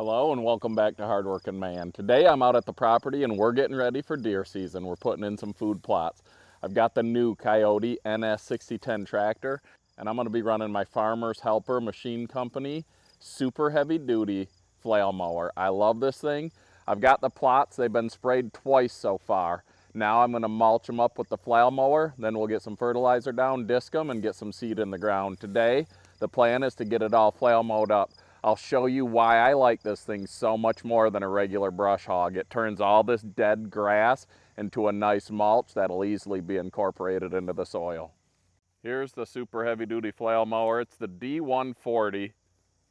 Hello and welcome back to Hardworking Man. Today I'm out at the property and we're getting ready for deer season. We're putting in some food plots. I've got the new Coyote NS6010 tractor and I'm going to be running my Farmers Helper Machine Company super heavy duty flail mower. I love this thing. I've got the plots. They've been sprayed twice so far. Now I'm going to mulch them up with the flail mower. Then we'll get some fertilizer down, disc them, and get some seed in the ground. Today the plan is to get it all flail mowed up. I'll show you why I like this thing so much more than a regular brush hog. It turns all this dead grass into a nice mulch that'll easily be incorporated into the soil. Here's the super heavy duty flail mower. It's the D140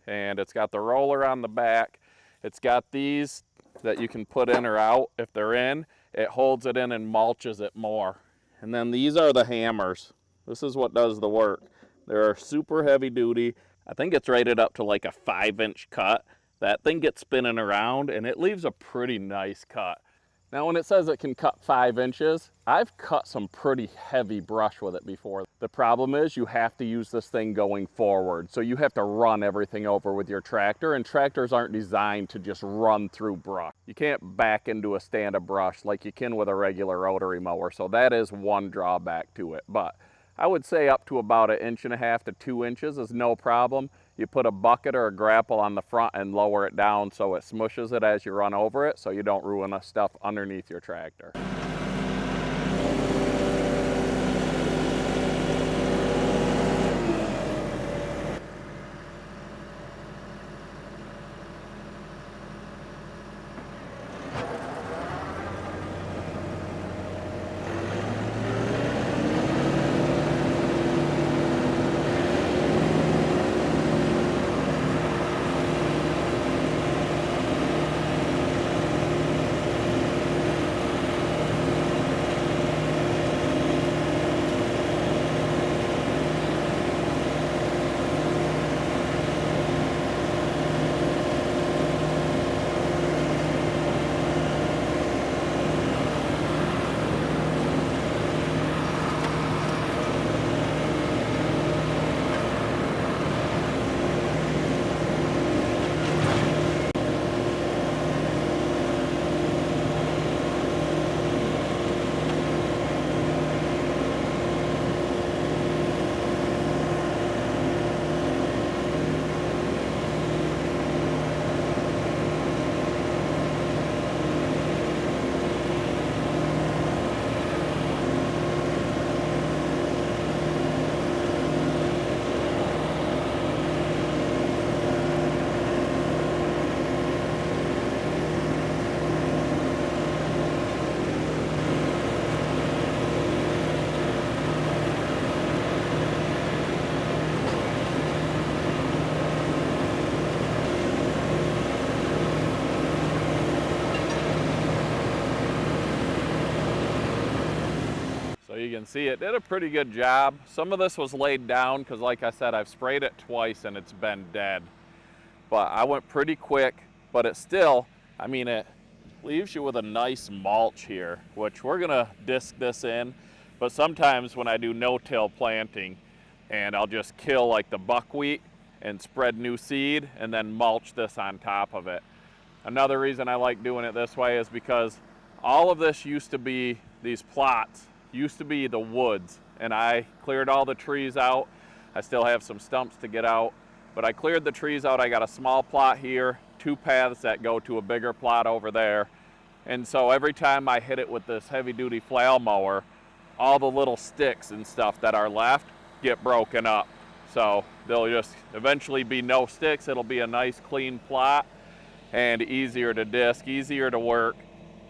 and it's got the roller on the back. It's got these that you can put in or out. If they're in, it holds it in and mulches it more. And then these are the hammers. This is what does the work. They're super heavy duty. I think it's rated up to like a 5-inch cut. That thing gets spinning around and it leaves a pretty nice cut. Now when it says it can cut 5 inches, I've cut some pretty heavy brush with it before. The problem is you have to use this thing going forward. So you have to run everything over with your tractor, and tractors aren't designed to just run through brush. You can't back into a stand of brush like you can with a regular rotary mower. So that is one drawback to it. But I would say up to about 1.5 inches to 2 inches is no problem. You put a bucket or a grapple on the front and lower it down so it smushes it as you run over it so you don't ruin the stuff underneath your tractor. So you can see it did a pretty good job. Some of this was laid down because like I said, I've sprayed it twice and it's been dead. But I went pretty quick, but it still, I mean, it leaves you with a nice mulch here, which we're gonna disc this in. But sometimes when I do no-till planting and I'll just kill like the buckwheat and spread new seed and then mulch this on top of it. Another reason I like doing it this way is because all of this used to be, these plots used to be the woods, and I cleared all the trees out. I still have some stumps to get out, but I cleared the trees out. I got a small plot here, 2 paths that go to a bigger plot over there. And so every time I hit it with this heavy duty flail mower, all the little sticks and stuff that are left get broken up. So there'll just eventually be no sticks. It'll be a nice clean plot and easier to disc, easier to work,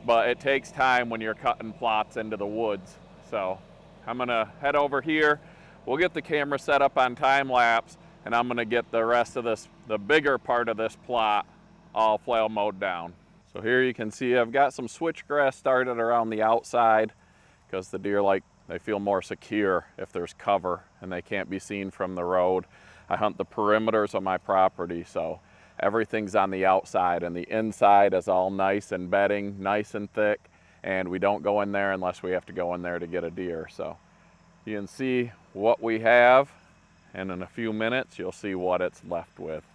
but it takes time when you're cutting plots into the woods. So I'm gonna head over here. We'll get the camera set up on time lapse, and I'm gonna get the rest of this, the bigger part of this plot, all flail mowed down. So here you can see I've got some switchgrass started around the outside because the deer they feel more secure if there's cover and they can't be seen from the road. I hunt the perimeters of my property, so everything's on the outside, and the inside is all nice and bedding, nice and thick, and we don't go in there unless we have to go in there to get a deer. So you can see what we have, and in a few minutes you'll see what it's left with.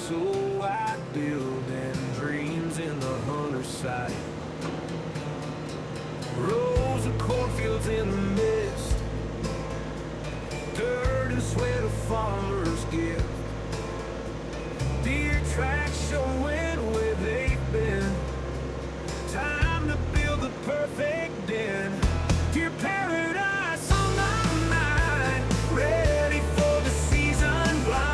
So I build and dreams in the hunter's sight. Rows of cornfields in the mist, dirt and sweat a farmer's gift. Deer tracks showing where they've been. Time to build the perfect den. Deer paradise on my mind, ready for the season blind.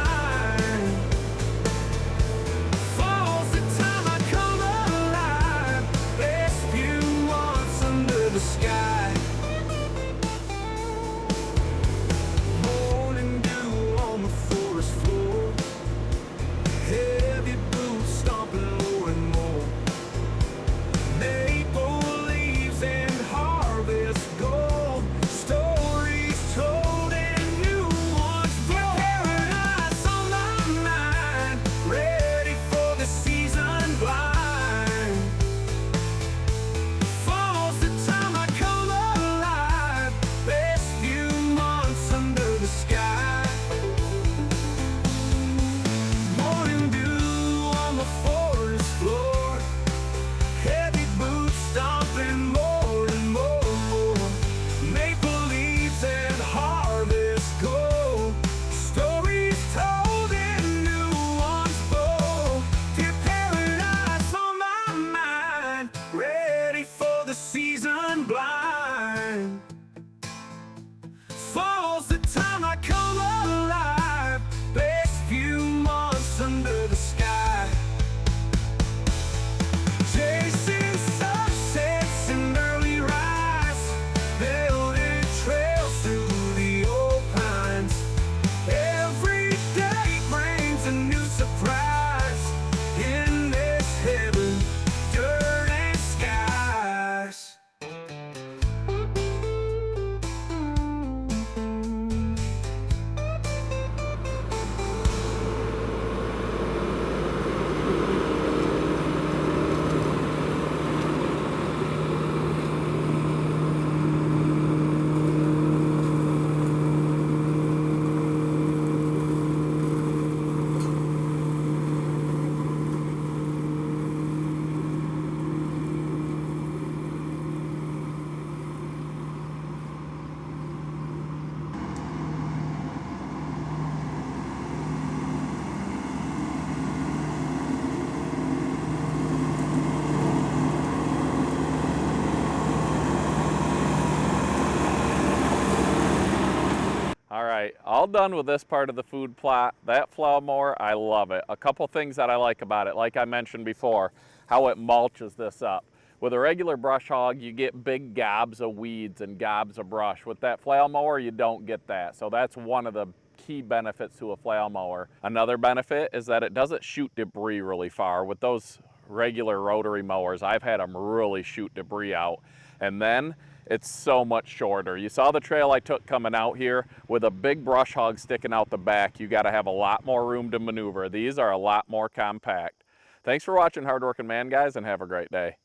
Fall's the time I come alive, best view once under the sky. Morning dew on the forest floor, heavy boots stomping more and more. Maple leaves and harvest gold, stories told and new ones grow. Paradise on my mind, ready for the season blind. Fall's the time I come alive, best few months under the sky. Morning dew on the forest floor, heavy boots stomping more and more. Maple leaves and harvest gold, stories told and new ones born. Dear paradise on my mind, ready for the season blind. Fall's the time I come alive, best few months under the sky. Chasing sunsets and early rise, building trails through the old pines. Every day brings a new surprise in this heaven, dirt and skies. All right, all done with this part of the food plot. That flail mower, I love it. A couple things that I like about it, like I mentioned before, how it mulches this up. With a regular brush hog, you get big gobs of weeds and gobs of brush. With that flail mower, you don't get that. So that's one of the key benefits to a flail mower. Another benefit is that it doesn't shoot debris really far. With those regular rotary mowers, I've had them really shoot debris out. And then it's so much shorter. You saw the trail I took coming out here. With a big brush hog sticking out the back, you got to have a lot more room to maneuver. These are a lot more compact. Thanks for watching Hardworking Man, guys, and have a great day.